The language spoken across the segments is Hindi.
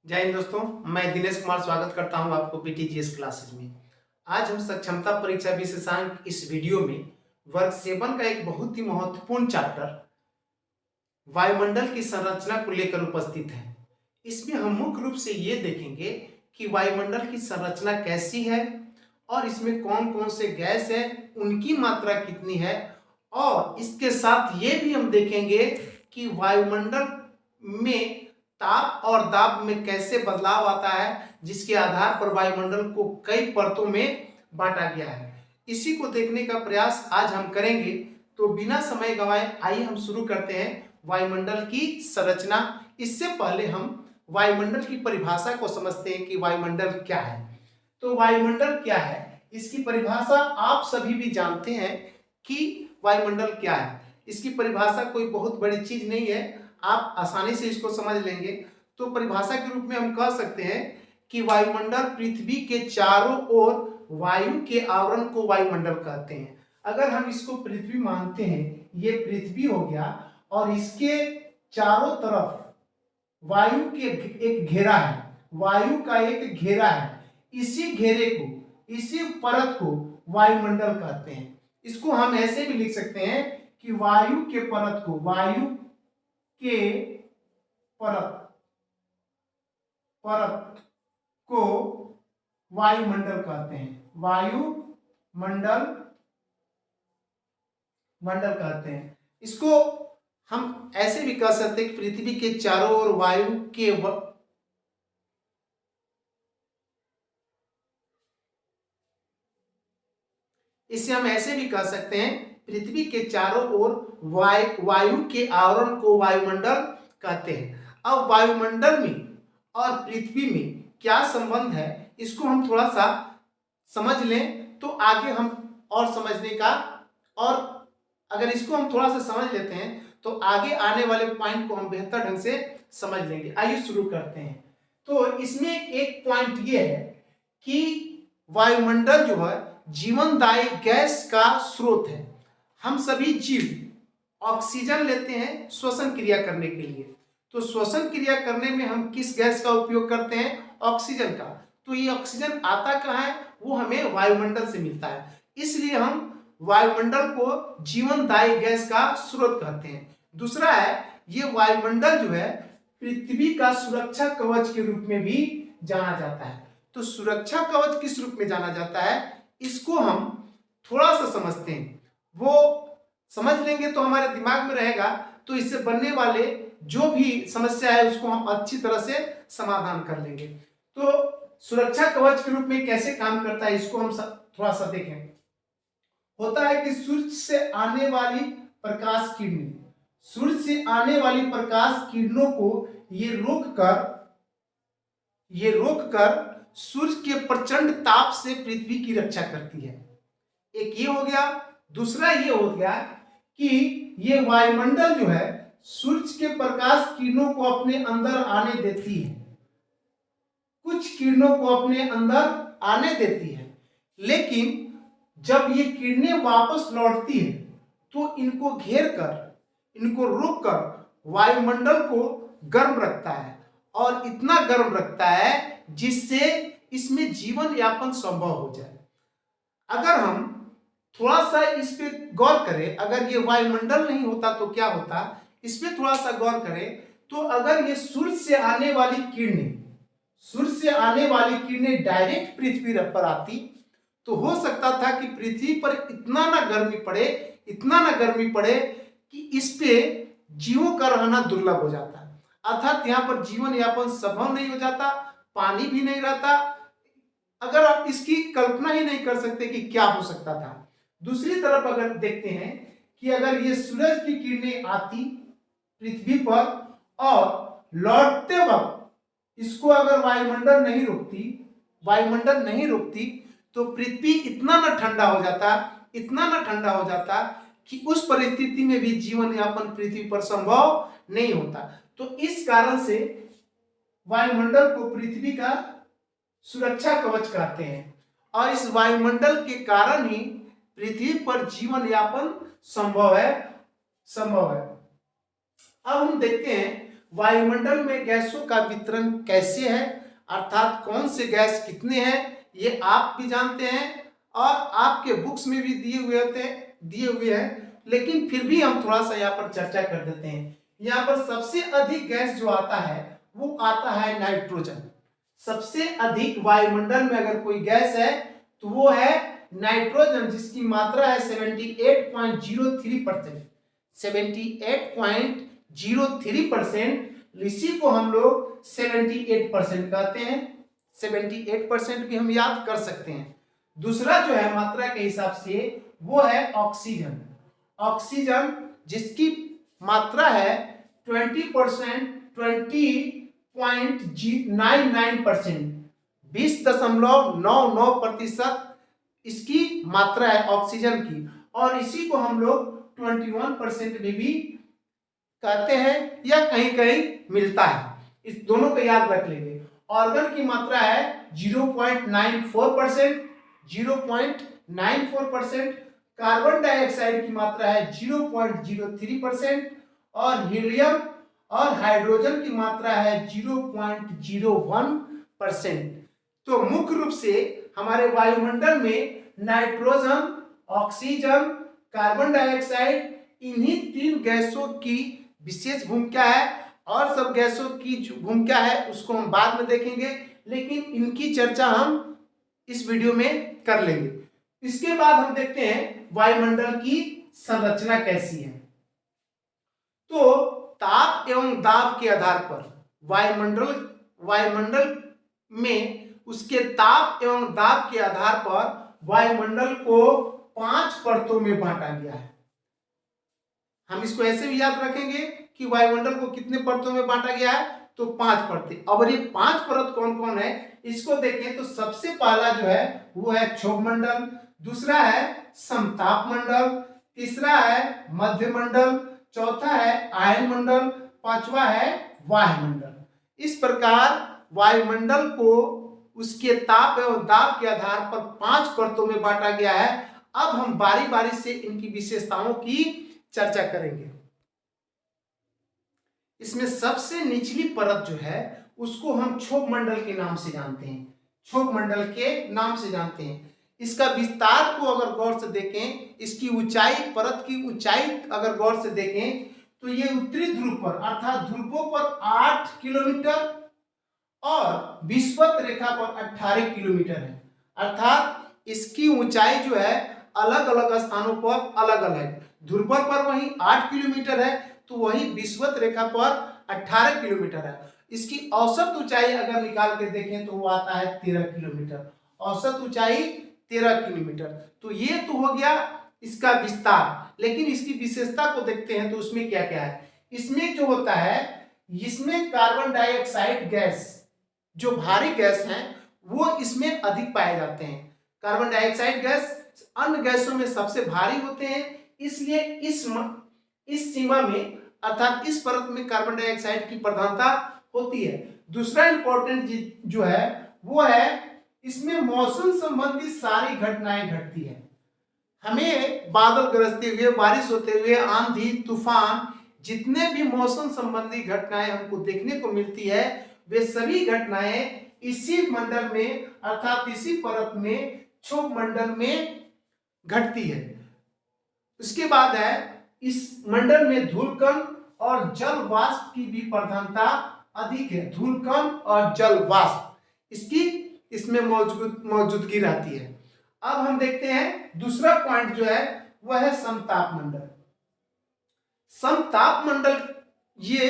जय हिंद दोस्तों, मैं दिनेश कुमार स्वागत करता हूं आपको पीटीजीएस क्लासेस में। आज हम सक्षमता परीक्षा विशेषांक इस वीडियो में वर्ग 7 का एक बहुत ही महत्वपूर्ण चैप्टर वायुमंडल की संरचना को लेकर उपस्थित है। इसमें हम मुख्य रूप से ये देखेंगे कि वायुमंडल की संरचना कैसी है और इसमें कौन कौन से गैस है, उनकी मात्रा कितनी है, और इसके साथ ये भी हम देखेंगे कि वायुमंडल में ताप और दाब में कैसे बदलाव आता है, जिसके आधार पर वायुमंडल को कई परतों में बांटा गया है। इसी को देखने का प्रयास आज हम करेंगे। तो बिना समय गंवाए आइए हम शुरू करते हैं वायुमंडल की संरचना। इससे पहले हम वायुमंडल की परिभाषा को समझते हैं कि वायुमंडल क्या है। तो वायुमंडल क्या है, इसकी परिभाषा आप सभी भी जानते हैं कि वायुमंडल क्या है। इसकी परिभाषा कोई बहुत बड़ी चीज नहीं है, आप आसानी से इसको समझ लेंगे। तो परिभाषा के रूप में हम कह सकते हैं कि वायुमंडल पृथ्वी के चारों ओर वायु के आवरण को वायुमंडल कहते हैं। अगर हम इसको पृथ्वी मानते हैं, ये पृथ्वी हो गया और इसके चारों तरफ वायु के एक घेरा है, वायु का एक घेरा है। इसी घेरे को, इसी परत को वायुमंडल कहते हैं। इसको हम ऐसे भी लिख सकते हैं कि वायु के परत को, वायु के परत को वायुमंडल कहते हैं, मंडल कहते हैं। इसको हम ऐसे भी कह सकते हैं कि पृथ्वी के चारों ओर वायु के इसे हम ऐसे भी कह सकते हैं, पृथ्वी के चारों ओर वायु के आवरण को वायुमंडल कहते हैं। अब वायुमंडल में और पृथ्वी में क्या संबंध है, इसको हम थोड़ा सा समझ लें तो आगे हम और समझने का, और अगर इसको हम थोड़ा सा समझ लेते हैं तो आगे आने वाले पॉइंट को हम बेहतर ढंग से समझ लेंगे। आइए शुरू करते हैं। तो इसमें एक पॉइंट ये है कि वायुमंडल जो है जीवनदायी गैस का स्रोत है। हम सभी जीव ऑक्सीजन लेते हैं श्वसन क्रिया करने के लिए। तो श्वसन क्रिया करने में हम किस गैस का उपयोग करते हैं? ऑक्सीजन का। तो ये ऑक्सीजन आता कहाँ है? वो हमें वायुमंडल से मिलता है। इसलिए हम वायुमंडल को जीवनदायी गैस का स्रोत कहते हैं। दूसरा है, ये वायुमंडल जो है पृथ्वी का सुरक्षा कवच के रूप में भी जाना जाता है। तो सुरक्षा कवच किस रूप में जाना जाता है, इसको हम थोड़ा सा समझते हैं। वो समझ लेंगे तो हमारे दिमाग में रहेगा, तो इससे बनने वाले जो भी समस्या है उसको हम अच्छी तरह से समाधान कर लेंगे। तो सुरक्षा कवच के रूप में कैसे काम करता है, इसको हम थोड़ा सा देखें। होता है कि सूर्य से आने वाली प्रकाश किरणें, सूर्य से आने वाली प्रकाश किरणों को ये रोककर सूर्य के प्रचंड ताप से पृथ्वी की रक्षा करती है। एक ये हो गया। दूसरा ये हो गया कि ये वायुमंडल जो है सूर्य के प्रकाश किरणों को अपने अंदर आने देती है, कुछ किरणों को अपने अंदर आने देती है, लेकिन जब ये किरणें वापस लौटती है तो इनको घेर कर, इनको रोक कर वायुमंडल को गर्म रखता है, और इतना गर्म रखता है जिससे इसमें जीवन यापन संभव हो जाए। अगर हम थोड़ा सा इस पे गौर करें, अगर ये वायुमंडल नहीं होता तो क्या होता, इस पे थोड़ा सा गौर करें तो अगर ये सूर्य से आने वाली किरणें डायरेक्ट पृथ्वी पर आती तो हो सकता था कि पृथ्वी पर इतना ना गर्मी पड़े कि इस पे जीवों का रहना दुर्लभ हो जाता, अर्थात यहाँ पर जीवन यापन संभव नहीं हो जाता, पानी भी नहीं रहता। अगर आप इसकी कल्पना ही नहीं कर सकते कि क्या हो सकता था। दूसरी तरफ अगर देखते हैं कि अगर ये सूरज की किरणें आती पृथ्वी पर और लौटते वक्त इसको अगर वायुमंडल नहीं रोकती तो पृथ्वी इतना न ठंडा हो जाता कि उस परिस्थिति में भी जीवन यापन पृथ्वी पर संभव नहीं होता। तो इस कारण से वायुमंडल को पृथ्वी का सुरक्षा कवच कहते हैं, और इस वायुमंडल के कारण ही पृथ्वी पर जीवन यापन संभव है। अब हम देखते हैं वायुमंडल में गैसों का वितरण कैसे है, अर्थात कौन से गैस कितने हैं, ये आप भी जानते हैं और आपके बुक्स में भी दिए हुए हैं, लेकिन फिर भी हम थोड़ा सा यहाँ पर चर्चा कर देते हैं। यहाँ पर सबसे अधिक गैस जो आता है वो आता है नाइट्रोजन। सबसे अधिक वायुमंडल में अगर कोई गैस है तो वो है नाइट्रोजन, जिसकी मात्रा है 78.03%। 78.03%, इसी को हम लोग 78% कहते हैं। 78% भी हम याद कर सकते हैं। दूसरा जो है मात्रा के हिसाब से वो है ऑक्सीजन। ऑक्सीजन जिसकी मात्रा है 20%, 20.99%, 20.99% इसकी मात्रा है ऑक्सीजन की, और इसी को हम लोग 21% में भी कहते हैं या कहीं कहीं मिलता है। इस दोनों को याद रख लेंगे। ऑर्गन की मात्रा है 0.94%, 0.94%। कार्बन डाइऑक्साइड की मात्रा है 0.03% और हीलियम और हाइड्रोजन की मात्रा है 0.01%। तो मुख्य रूप से हमारे वायुमंडल में नाइट्रोजन, ऑक्सीजन, कार्बन डाइऑक्साइड, इन्हीं तीन गैसों की विशेष भूमिका है, और सब गैसों की भूमिका है उसको हम बाद में देखेंगे, लेकिन इनकी चर्चा हम इस वीडियो में कर लेंगे। इसके बाद हम देखते हैं वायुमंडल की संरचना कैसी है। तो ताप एवं दाब के आधार पर वायुमंडल में उसके ताप एवं दाब के आधार पर वायुमंडल को 5 परतों में बांटा गया है। हम इसको ऐसे भी याद रखेंगे कि वायुमंडल को कितने परतों में बांटा गया है, तो 5 परतें। अब ये 5 परत कौन कौन है इसको देखें तो सबसे पहला जो है वो है क्षोभ मंडल, दूसरा है समताप मंडल, तीसरा है मध्य मंडल, चौथा है आयन मंडल, पांचवा है वायुमंडल। इस प्रकार वायुमंडल को उसके ताप एवं दाब के आधार पर 5 परतों में बांटा गया है। अब हम बारी बारी से इनकी विशेषताओं की चर्चा करेंगे। इसमें सबसे निचली परत जो है उसको हम क्षोभ मंडल के नाम से जानते हैं। क्षोभ मंडल के नाम से जानते हैं। इसका विस्तार को अगर गौर से देखें, इसकी ऊंचाई, परत की ऊंचाई अगर गौर से देखें तो ये उत्तरी ध्रुव पर अर्थात ध्रुवों पर 8 किलोमीटर और विषुवत रेखा पर 18 किलोमीटर है। अर्थात इसकी ऊंचाई जो है अलग अलग स्थानों पर अलग अलग, ध्रुव पर वही 8 किलोमीटर है तो वही विषुवत रेखा पर 18 किलोमीटर है। इसकी औसत ऊंचाई अगर निकाल के देखें तो वो आता है 13 किलोमीटर। औसत ऊंचाई 13 किलोमीटर। तो ये तो हो गया इसका विस्तार, लेकिन इसकी विशेषता को देखते हैं तो उसमें क्या क्या है। इसमें जो होता है, इसमें कार्बन डाइऑक्साइड गैस, जो भारी गैस हैं वो इसमें अधिक पाए जाते हैं। कार्बन डाइऑक्साइड गैस अन्य गैसों में सबसे भारी होते हैं, इसलिए इस सीमा में अर्थात इस परत में कार्बन डाइऑक्साइड की प्रधानता होती है। दूसरा इंपॉर्टेंट जो है वो है इसमें मौसम संबंधी सारी घटनाएं घटती है। हमें बादल गरजते हुए, बारिश होते हुए, आंधी तूफान, जितने भी मौसम संबंधी घटनाएं हमको देखने को मिलती है वे सभी घटनाएं इसी मंडल में अर्थात इसी परत में क्षोभ मंडल में घटती है। उसके बाद है इस मंडल में धूलकण और जल वाष्प की भी प्रधानता अधिक है। धूलकण और जल वाष्प इसकी इसमें मौजूदगी रहती है। अब हम देखते हैं दूसरा पॉइंट जो है वह है समताप मंडल। समताप मंडल ये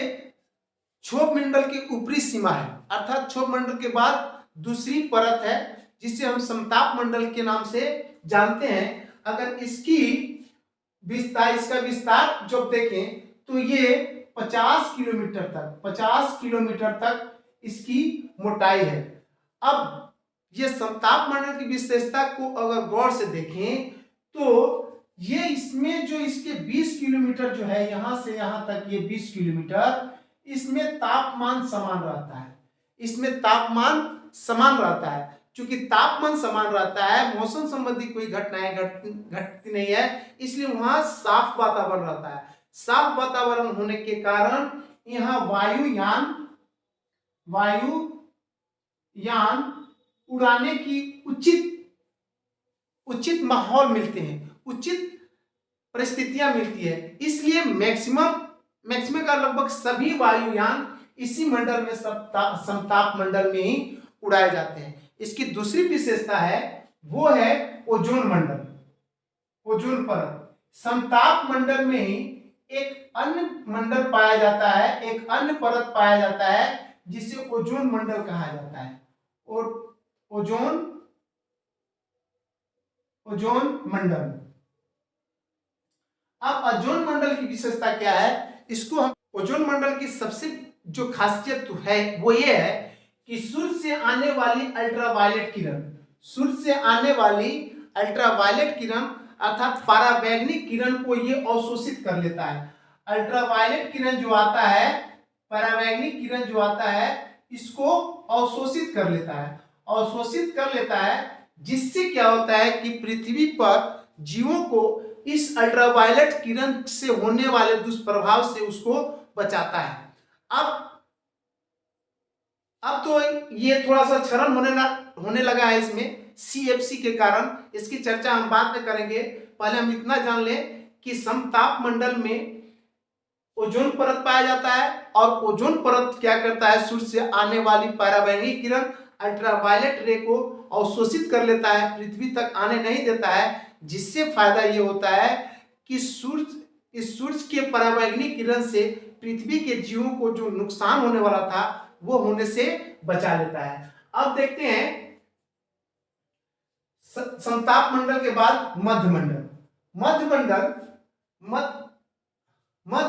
क्षोभ मंडल की ऊपरी सीमा है, अर्थात क्षोभ मंडल के बाद दूसरी परत है जिसे हम समताप मंडल के नाम से जानते हैं। अगर इसका विस्तार जब देखें तो ये 50 किलोमीटर तक इसकी मोटाई है। अब ये समताप मंडल की विशेषता को अगर गौर से देखें तो ये इसमें जो इसके 20 किलोमीटर जो है, यहां से यहां तक ये 20 किलोमीटर, इसमें तापमान समान रहता है। इसमें तापमान समान रहता है। चूंकि तापमान समान रहता है, मौसम संबंधी कोई घटनाएं घटती नहीं है, इसलिए वहां साफ वातावरण रहता है। साफ वातावरण होने के कारण यहाँ वायुयान उड़ाने की उचित माहौल मिलते हैं, उचित परिस्थितियां मिलती है, इसलिए मैक्सिमम का लगभग सभी वायुयान इसी मंडल में समताप मंडल में ही उड़ाए जाते हैं। इसकी दूसरी विशेषता है वो है ओजोन मंडल, ओजोन परत। समताप मंडल में ही एक अन्य मंडल पाया जाता है, एक अन्य परत पाया जाता है जिसे ओजोन मंडल कहा जाता है, और ओजोन मंडल। अब ओजोन मंडल की विशेषता क्या है, इसको हम ओजोन मंडल की सबसे जो खासियत है वो ये है कि सूर्य से आने वाली अल्ट्रावायलेट किरण, सूर्य से आने वाली अल्ट्रावायलेट किरण अर्थात परावैंगनिक किरण को ये अवशोषित कर लेता है। अल्ट्रावायलेट किरण जो आता है, परावैंगनिक किरण जो आता है, इसको अवशोषित कर लेता है, अवशोषित कर लेता है, जिससे क्या होता है कि पृथ्वी पर जीवों को इस अल्ट्रावायलेट किरण से होने वाले दुष्प्रभाव से उसको बचाता है। अब तो ये थोड़ा सा क्षरण होने लगा है इसमें CFC के कारण, इसकी चर्चा हम बाद में करेंगे। पहले हम इतना जान लें कि समताप मंडल में ओजोन परत पाया जाता है, और ओजोन परत क्या करता है, सूर्य से आने वाली परावैंगनिक किरण अल्ट्रावायलेट रे को अवशोषित कर लेता है, पृथ्वी तक आने नहीं देता है, जिससे फायदा ये होता है कि इस सूर्य के परावैंगनिक किरण से पृथ्वी के जीवों को जो नुकसान होने वाला था वो होने से बचा लेता है। अब देखते हैं समताप मंडल के बाद मध्य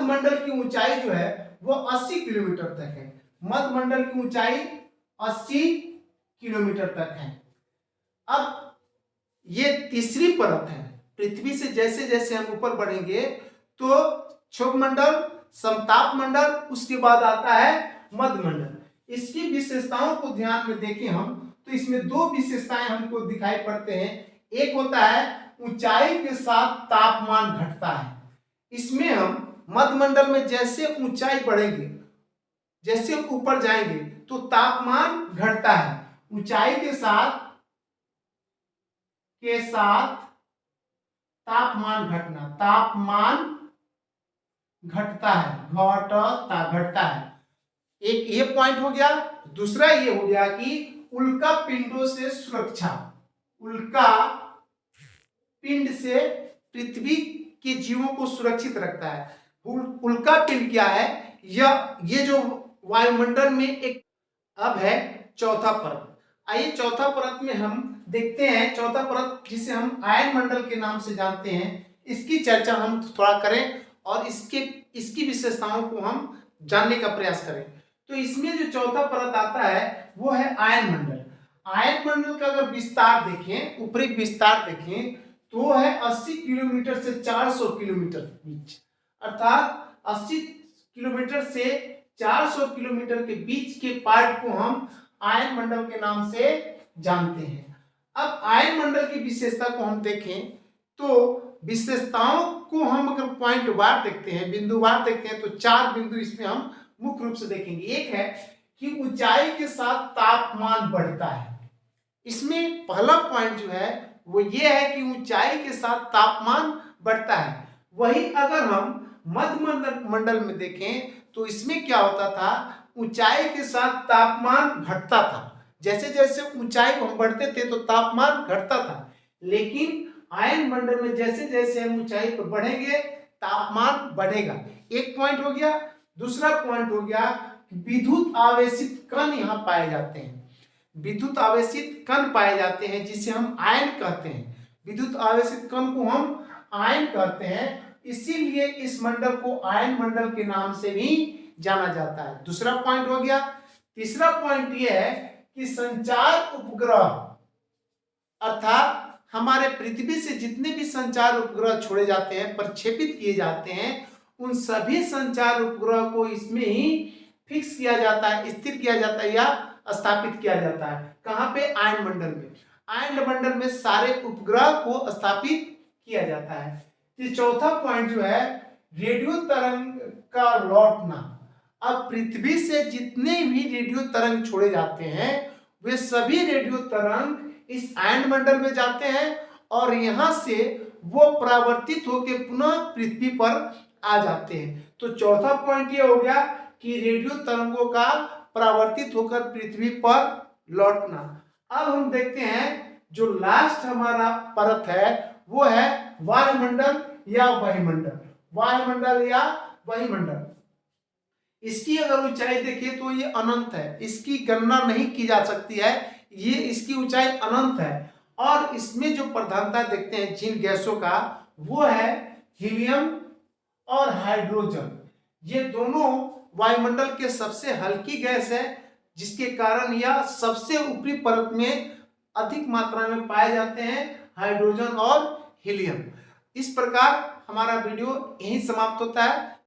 मंडल की ऊंचाई जो है वो 80 किलोमीटर तक है। मध्य मंडल की ऊंचाई 80 किलोमीटर तक है। अब ये तीसरी परत है, पृथ्वी से जैसे जैसे हम ऊपर बढ़ेंगे तो क्षोभ मंडल, समताप मंडल, उसके बाद आता है मध्य मंडल। इसकी विशेषताओं को ध्यान में देखें हम तो इसमें दो विशेषताएं हमको दिखाई पड़ते हैं। एक होता है ऊंचाई के साथ तापमान घटता है। इसमें हम मध्य मंडल में जैसे ऊंचाई बढ़ेंगे, जैसे ऊपर जाएंगे तो तापमान घटता है। ऊंचाई के साथ तापमान घटना, तापमान घटता है, घटता है। एक ये पॉइंट हो गया। दूसरा ये हो गया कि उल्का पिंडों से सुरक्षा, उल्का पिंड से पृथ्वी के जीवों को सुरक्षित रखता है। उल्का पिंड क्या है, ये जो वायुमंडल में एक अब है चौथा परत। आइए चौथा परत में हम देखते हैं, चौथा परत जिसे हम आयन मंडल के नाम से जानते हैं, इसकी चर्चा हम थोड़ा करें और इसकी विशेषताओं को हम जानने का प्रयास करें। तो इसमें जो चौथा परत आता है वो है आयन मंडल। आयन मंडल का अगर विस्तार देखें, ऊपरी विस्तार देखें तो है 80 किलोमीटर से 400 किलोमीटर के बीच, अर्थात 80 किलोमीटर से 400 किलोमीटर के बीच के पार्ट को हम आयन मंडल के नाम से जानते हैं। अब आयन मंडल की विशेषता को हम देखें तो विशेषताओं को हम अगर पॉइंट वार देखते हैं, बिंदुवार देखते हैं तो 4 बिंदु इसमें हम मुख्य रूप से देखेंगे। एक है कि ऊंचाई के साथ तापमान बढ़ता है। इसमें पहला पॉइंट जो है वो ये है कि ऊंचाई के साथ तापमान बढ़ता है। वही अगर हम मध्य मंडल में देखें तो इसमें क्या होता था, ऊंचाई के साथ तापमान घटता था। जैसे जैसे ऊंचाई को हम बढ़ते थे तो तापमान घटता था, लेकिन आयन मंडल में जैसे जैसे हम ऊंचाई पर बढ़ेंगे तापमान बढ़ेगा। एक पॉइंट हो गया। दूसरा पॉइंट हो गया विद्युत आवेशित कण यहाँ पाए जाते हैं। विद्युत आवेशित कण पाए जाते हैं जिसे हम आयन कहते हैं। विद्युत आवेशित कण को हम आयन कहते हैं, इसीलिए इस मंडल को आयन मंडल के नाम से भी जाना जाता है। दूसरा पॉइंट हो गया। तीसरा पॉइंट यह है कि संचार उपग्रह, अर्थात हमारे पृथ्वी से जितने भी संचार उपग्रह छोड़े जाते हैं, प्रक्षेपित किए जाते हैं, उन सभी संचार उपग्रह को इसमें ही फिक्स किया जाता है, स्थिर किया जाता है या स्थापित किया जाता है। कहाँ पे? आयन मंडल में। आयन मंडल में सारे उपग्रह को स्थापित किया जाता है। ये चौथा पॉइंट जो है रेडियो तरंग का लौटना, अब पृथ्वी से जितने भी रेडियो तरंग छोड़े जाते हैं वे सभी रेडियो तरंग इस आयन मंडल में जाते हैं और यहाँ से वो परावर्तित होकर पुनः पृथ्वी पर आ जाते हैं। तो चौथा पॉइंट ये हो गया कि रेडियो तरंगों का परावर्तित होकर पृथ्वी पर लौटना। अब हम देखते हैं जो लास्ट हमारा परत है वो है वायुमंडल या वायुमंडल। वायुमंडल या वायुमंडल, इसकी अगर ऊंचाई देखें तो ये अनंत है, इसकी गणना नहीं की जा सकती है, ये इसकी ऊंचाई अनंत है। और इसमें जो प्रधानता देखते हैं जिन गैसों का वो है हीलियम और हाइड्रोजन। ये दोनों वायुमंडल के सबसे हल्की गैस है जिसके कारण यह सबसे ऊपरी परत में अधिक मात्रा में पाए जाते हैं, हाइड्रोजन और हीलियम। इस प्रकार हमारा वीडियो यहीं समाप्त होता है।